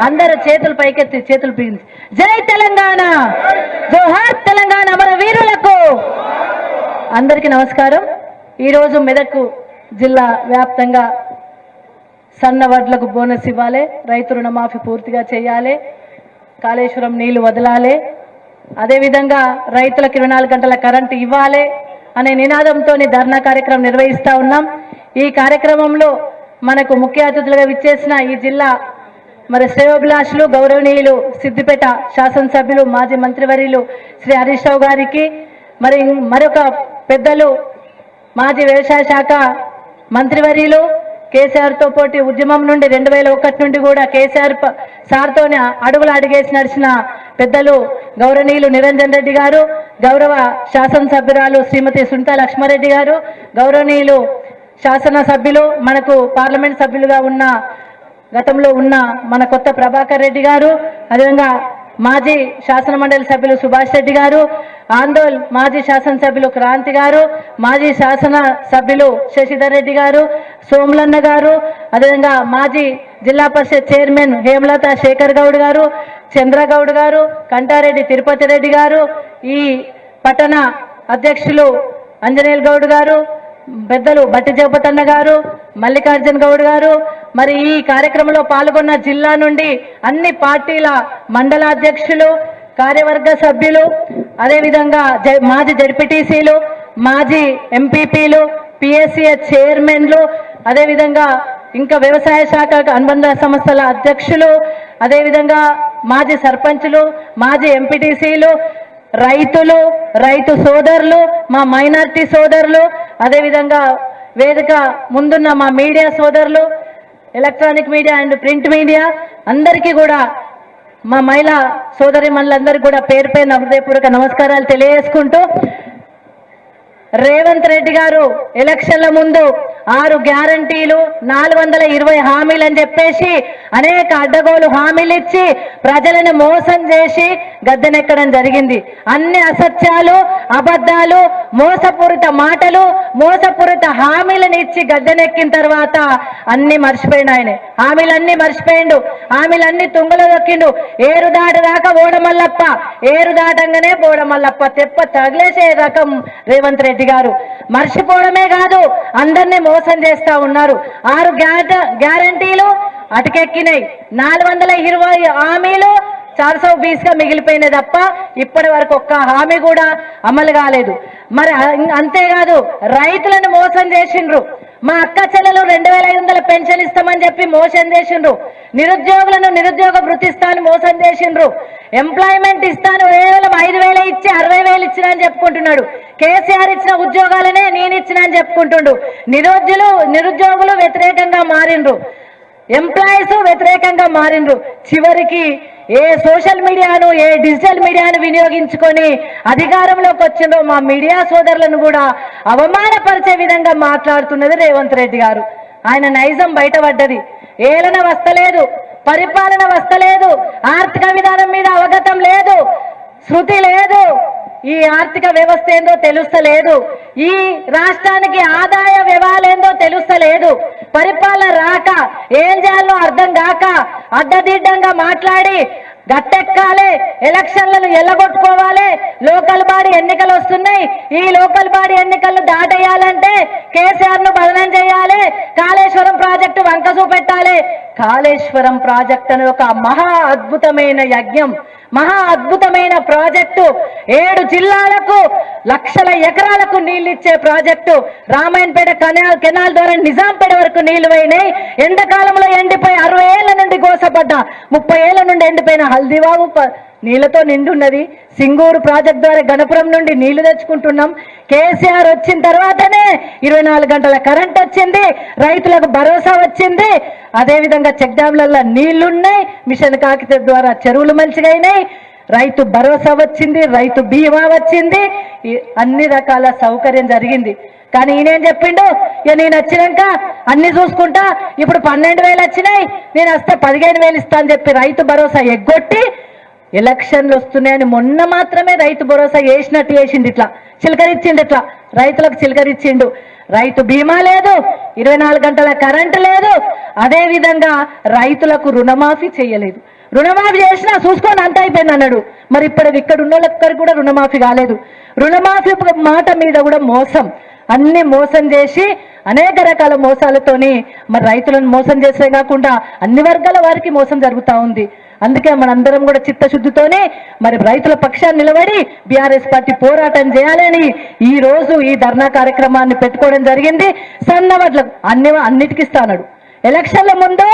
అందరూ చేతులు పైకెత్తి చేతులు పీగించి జై తెలంగాణ, జోహార్ తెలంగాణ అమర వీరులకు. అందరికీ నమస్కారం. ఈరోజు మెదక్ జిల్లా వ్యాప్తంగా సన్న వడ్లకు బోనస్ ఇవ్వాలి, రైతు రుణమాఫీ పూర్తిగా చేయాలి, కాళేశ్వరం నీళ్లు వదలాలి, అదేవిధంగా రైతులకు 24 గంటల కరెంటు ఇవ్వాలి అనే నినాదంతో ధర్నా కార్యక్రమం నిర్వహిస్తూ ఉన్నాం. ఈ కార్యక్రమంలో మనకు ముఖ్య అతిథులుగా విచ్చేసిన ఈ జిల్లా మరి శ్రేయోభిలాషులు గౌరవనీయులు సిద్దిపేట శాసనసభ్యులు మాజీ మంత్రివర్యులు శ్రీ హరీష్ రావు గారికి, మరొక పెద్దలు మాజీ వ్యవసాయ శాఖ మంత్రివర్యులు కేసీఆర్తో పోటీ ఉద్యమం నుండి 2001 నుండి కూడా కేసీఆర్ సార్తోనే అడుగులు అడిగేసి నడిచిన పెద్దలు గౌరవనీయులు నిరంజన్ రెడ్డి గారు, గౌరవ శాసనసభ్యురాలు శ్రీమతి సునీత లక్ష్మారెడ్డి గారు, గౌరవనీయులు శాసనసభ్యులు మనకు పార్లమెంట్ సభ్యులుగా ఉన్న గతంలో ఉన్న మన కొత్త ప్రభాకర్ రెడ్డి గారు, అదేవిధంగా మాజీ శాసన మండలి సభ్యులు సుభాష్ రెడ్డి గారు, ఆందోళ్ మాజీ శాసనసభ్యులు క్రాంతి గారు, మాజీ శాసన సభ్యులు శశిధర్ రెడ్డి గారు, సోములన్న గారు, అదేవిధంగా మాజీ జిల్లా పరిషత్ చైర్మన్ హేమలత శేఖర్ గౌడ్ గారు, చంద్రగౌడ్ గారు, కంటారెడ్డి తిరుపతి రెడ్డి గారు, ఈ పట్టణ అధ్యక్షులు అంజనేయుల్ గౌడ్ గారు, పెద్దలు బట్టి జగపతన్న గారు, మల్లికార్జున్ గౌడ్ గారు, మరి ఈ కార్యక్రమంలో పాల్గొన్న జిల్లా నుండి అన్ని పార్టీల మండలాధ్యక్షులు, కార్యవర్గ సభ్యులు, అదేవిధంగా మాజీ జడ్పీటీసీలు, మాజీ ఎంపీపీలు, పిఎస్సిఎస్ చైర్మన్లు, అదేవిధంగా ఇంకా వ్యవసాయ శాఖ అనుబంధ సంస్థల అధ్యక్షులు, అదేవిధంగా మాజీ సర్పంచులు, మాజీ ఎంపీటీసీలు, రైతులు, రైతు సోదరులు, మా మైనార్టీ సోదరులు, అదేవిధంగా వేదిక ముందున్న మా మీడియా సోదరులు, electronic media and print media అందరికీ కూడా, మా మహిళా సోదరి మనులందరికీ కూడా పేరు పేరున హృదయపూర్వక నమస్కారాలు తెలియజేసుకుంటూ, రేవంత్ రెడ్డి గారు ఎలక్షన్ల ముందు 6 గ్యారంటీలు 420 హామీలు అని చెప్పేసి అనేక అడ్డగోలు హామీలు ఇచ్చి ప్రజలను మోసం చేసి గద్దెనెక్కడం జరిగింది. అన్ని అసత్యాలు, అబద్ధాలు, మోసపూరిత మాటలు, మోసపూరిత హామీలను ఇచ్చి గద్దెనెక్కిన తర్వాత అన్ని మర్చిపోయిండు. ఆయన హామీలన్నీ మర్చిపోయిండు, హామీలన్నీ తుంగలో దొక్కిండు. ఏరు దాటదాకా ఓడమల్లప్ప, ఏరు దాటంగానే బోడమల్లప్ప, తెప్ప తగిలేసే రకం రేవంత్ రెడ్డి గారు. మర్చిపోవడమే కాదు, అందరినీ మోసం చేస్తా ఉన్నారు. 6 గ్యారంటీలు అటకెక్కినాయి, 420 హామీలు 420 గా మిగిలిపోయినాయి తప్ప ఇప్పటి వరకు ఒక్క హామీ కూడా అమలు కాలేదు. మరి అంతేకాదు, రైతులను మోసం చేసిండ్రు. మా అక్క చెల్లెలు 2500 పెన్షన్ ఇస్తామని చెప్పి మోసం చేసిండ్రు. నిరుద్యోగులను నిరుద్యోగ వృత్తి ఇస్తాను మోసం చేసిండ్రు. ఎంప్లాయ్మెంట్ ఇస్తాను కేవలం 5000 ఇచ్చి 60,000 ఇచ్చిన అని చెప్పుకుంటున్నాడు. కేసీఆర్ ఇచ్చిన ఉద్యోగాలనే నేను ఇచ్చిన అని చెప్పుకుంటుండు. నిరుద్యోగులు వ్యతిరేకంగా మారిండ్రు, ఎంప్లాయీస్ వ్యతిరేకంగా మారిండ్రు. చివరికి ఏ సోషల్ మీడియాను, ఏ డిజిటల్ మీడియాను వినియోగించుకొని అధికారంలోకి వచ్చిండ్రో మా మీడియా సోదరులను కూడా అవమానపరిచే విధంగా మాట్లాడుతున్నది రేవంత్ రెడ్డి గారు. ఆయన నైజం బయటపడ్డది. ఏలన వస్తలేదు, పరిపాలన వస్తలేదు, ఆర్థిక విధానం మీద అవగతం లేదు, శృతి లేదు, ఈ ఆర్థిక వ్యవస్థ ఏందో తెలుస్తలేదు, ఈ రాష్ట్రానికి ఆదాయ వ్యవహాలేందో తెలుస్తలేదు, పరిపాలన రాక ఏం చేయాలో అర్థం కాక అడ్డదిడ్డంగా మాట్లాడి గట్టెక్కాలి, ఎలక్షన్లను ఎల్లగొట్టుకోవాలి, లోకల్ బాడీ ఎన్నికలు వస్తున్నాయి, ఈ లోకల్ బాడీ ఎన్నికలను దాటేయాలంటే కేసీఆర్ ను బదనం చేయాలి, కాళేశ్వరం ప్రాజెక్టు వంక చూపెట్టాలి. కాళేశ్వరం ప్రాజెక్ట్ అనే ఒక మహా అద్భుతమైన యజ్ఞం, మహా అద్భుతమైన ప్రాజెక్టు, 7 జిల్లాలకు లక్షల ఎకరాలకు నీళ్లు ఇచ్చే ప్రాజెక్టు. రామాయణపేట కెనాల్ ద్వారా నిజాంపేట వరకు నీళ్లు పోయినాయి. ఎండాకాలంలో ఎండిపోయి 60 ఏళ్ల నుండి గోసపడ్డ, 30 ఏళ్ల నుండి ఎండిపోయిన హల్దీబాబు నీళ్లతో నిండున్నది. సింగూరు ప్రాజెక్ట్ ద్వారా గణపురం నుండి నీళ్లు తెచ్చుకుంటున్నాం. కేసీఆర్ వచ్చిన తర్వాతనే 24 గంటల కరెంట్ వచ్చింది, రైతులకు భరోసా వచ్చింది, అదేవిధంగా చెక్ డ్యాంలలో నీళ్లున్నాయి, మిషన్ కాకితే ద్వారా చెరువులు మంచిగా అయినాయి, రైతు భరోసా వచ్చింది, రైతు బీమా వచ్చింది, అన్ని రకాల సౌకర్యం జరిగింది. కానీ ఈయనేం చెప్పిండు, నేను వచ్చినాక అన్ని చూసుకుంటా, ఇప్పుడు 12,000 వచ్చినాయి, నేను వస్తే 15,000 ఇస్తా అని చెప్పి రైతు భరోసా ఎగ్గొట్టి ఎలక్షన్లు వస్తున్నాయని మొన్న మాత్రమే రైతు భరోసా వేసినట్టు వేసిండు, ఇట్లా చిలకరిచ్చిండు, ఇట్లా రైతులకు చిలకరిచ్చిండు. రైతు బీమా లేదు, 24 గంటల కరెంటు లేదు, అదే విధంగా రైతులకు రుణమాఫీ చేయలేదు. రుణమాఫీ చేసినా చూసుకొని అంత అయిపోయింది అన్నాడు. మరి ఇక్కడ ఉన్న వాళ్ళొక్కరికి కూడా రుణమాఫీ కాలేదు. రుణమాఫీ మాట మీద కూడా మోసం, అన్ని మోసం చేసి అనేక రకాల మోసాలతోని మరి రైతులను మోసం చేసే కాకుండా అన్ని వర్గాల వారికి మోసం జరుగుతూ ఉంది. అందుకే మనందరం కూడా చిత్తశుద్ధితోనే మరి రైతుల పక్షాన్ని నిలబడి బీఆర్ఎస్ పార్టీ పోరాటం చేయాలని ఈ రోజు ఈ ధర్నా కార్యక్రమాన్ని పెట్టుకోవడం జరిగింది. సన్నవడ్లకు అన్నిటికీ ఇస్తాడు. ఎలక్షన్ల ముందు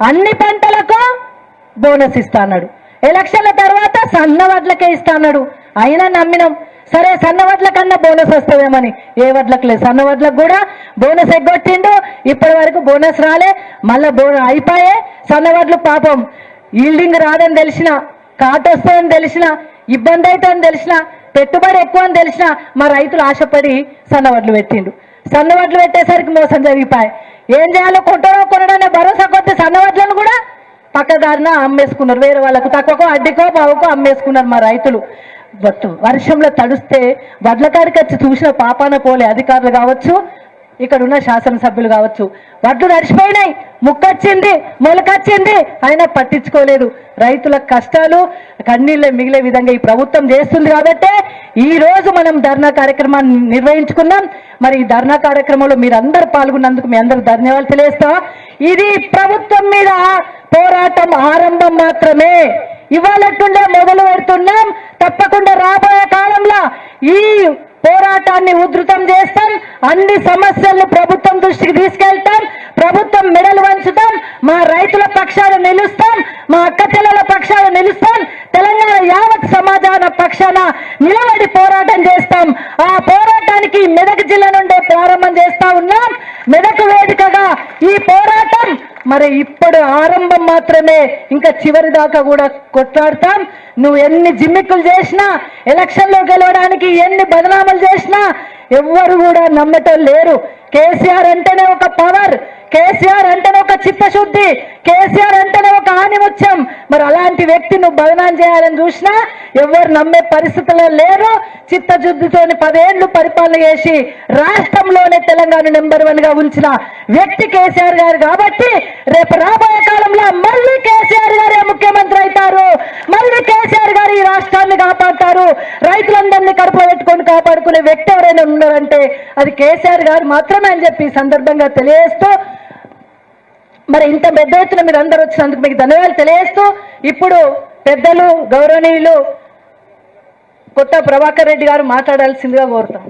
అన్ని పంటలకు బోనస్ ఇస్తాడు, ఎలక్షన్ల తర్వాత సన్నవడ్లకే ఇస్తాడు. అయినా నమ్మినాం, సరే సన్నవడ్ల కన్నా బోనస్ వస్తుందేమని. ఏ వడ్లకు లేదు, సన్నవడ్లకు కూడా బోనస్ ఎగ్గొట్టిండు. ఇప్పటి వరకు బోనస్ రాలే, మళ్ళీ అయిపోయే. సన్నవడ్లు పాపం ఈల్డింగ్ రాదని తెలిసిన, కాటు వస్తుందని తెలిసిన, ఇబ్బంది అవుతుందని తెలిసిన, పెట్టుబడి ఎక్కువ అని తెలిసిన మా రైతులు ఆశపడి సన్నవడ్లు పెట్టిండు. సన్నవడ్లు పెట్టేసరికి మోసం జరిగిపోయి ఏం చేయాలో కొనడనే భరోసా కొద్ది సన్నవడ్లను కూడా పక్కదారిన అమ్మేసుకున్నారు. వేరే వాళ్ళకు తక్కువకో అడ్డికో బావుకో అమ్మేసుకున్నారు మా రైతులు. వర్షంలో తడుస్తే వడ్ల కాడికి వచ్చి చూసిన పాపాన పోలే అధికారులు కావచ్చు, ఇక్కడ ఉన్న శాసనసభ్యులు కావచ్చు. వడ్లు తడిచిపోయినాయి, ముక్కొచ్చింది, మొలకొచ్చింది, అయినా పట్టించుకోలేదు. రైతుల కష్టాలు కన్నీళ్ళే మిగిలే విధంగా ఈ ప్రభుత్వం చేస్తుంది. కాబట్టి ఈ రోజు మనం ధర్నా కార్యక్రమాన్ని నిర్వహించుకున్నాం. మరి ఈ ధర్నా కార్యక్రమంలో మీరందరూ పాల్గొన్నందుకు మీ అందరూ ధన్యవాదాలు తెలియజేస్తా. ఇది ప్రభుత్వం మీద పోరాటం ఆరంభం మాత్రమే. ఇవాళట్టుండే మొదలు పెడుతున్నాం. తప్పకుండా రాబోయే కాలంలో ఈ పోరాటాన్ని ఉధృతం చేస్తాం. అన్ని సమస్యలను ప్రభుత్వం దృష్టికి తీసుకెళ్తాం. ప్రభుత్వం మెడలు వంచుతాం. మా రైతుల పక్షాన నిలుస్తాం, మా అక్క చెల్లెల పక్షాన నిలుస్తాం. తెలంగాణ యావత్ సమాజాన పక్షాన నిలబడి పోరాటం చేస్తాం. ఆ పోరాటానికి మెదక్ జిల్లా నుండే ప్రారంభం చేస్తా ఉన్నాం. మెదక్ వేదికగా ఈ పోరాటం మరి ఇప్పుడు ఆరంభం మాత్రమే, ఇంకా చివరి దాకా కూడా కొట్లాడతాం. నువ్వు ఎన్ని జిమ్మిక్కులు చేసినా, ఎలక్షన్లో గెలవడానికి ఎన్ని బదనామాలు చేసినా ఎవ్వరు కూడా నమ్మటం లేరు. కేసీఆర్ అంటేనే ఒక పవర్, కేసీఆర్ అంటేనే ఒక చిత్తశుద్ధి, కేసీఆర్ అంటేనే ఒక ఆనిముత్యం. మరి అలాంటి వ్యక్తి నువ్వు బదనాం చేయాలని చూసినా ఎవరు నమ్మే పరిస్థితుల్లో లేరు. చిత్తశుద్ధితోని 10 ఏళ్లు పరిపాలన చేసి రాష్ట్రంలోనే తెలంగాణ నెంబర్ 1 గా ఉంచిన వ్యక్తి కేసీఆర్ గారు. కాబట్టి రేపు రాబోయే కాలంలో మళ్ళీ కేసీఆర్ గారే ముఖ్యమంత్రి అవుతారు. మళ్ళీ కేసీఆర్ గారు ఈ రాష్ట్రాన్ని కాపాడతారు. రైతులందరినీ కడుపులో పెట్టుకొని కాపాడుకునే వ్యక్తి ఎవరైనా ఉన్నారంటే అది కేసీఆర్ గారు మాత్రమే అని చెప్పి ఈ సందర్భంగా తెలియజేస్తూ, మరి ఇంత పెద్ద ఎత్తున మీరు అందరూ వచ్చినందుకు మీకు ధన్యవాదాలు తెలియజేస్తూ, ఇప్పుడు పెద్దలు గౌరవనీయులు కొత్త ప్రభాకర్ రెడ్డి గారు మాట్లాడాల్సిందిగా కోరుతాం.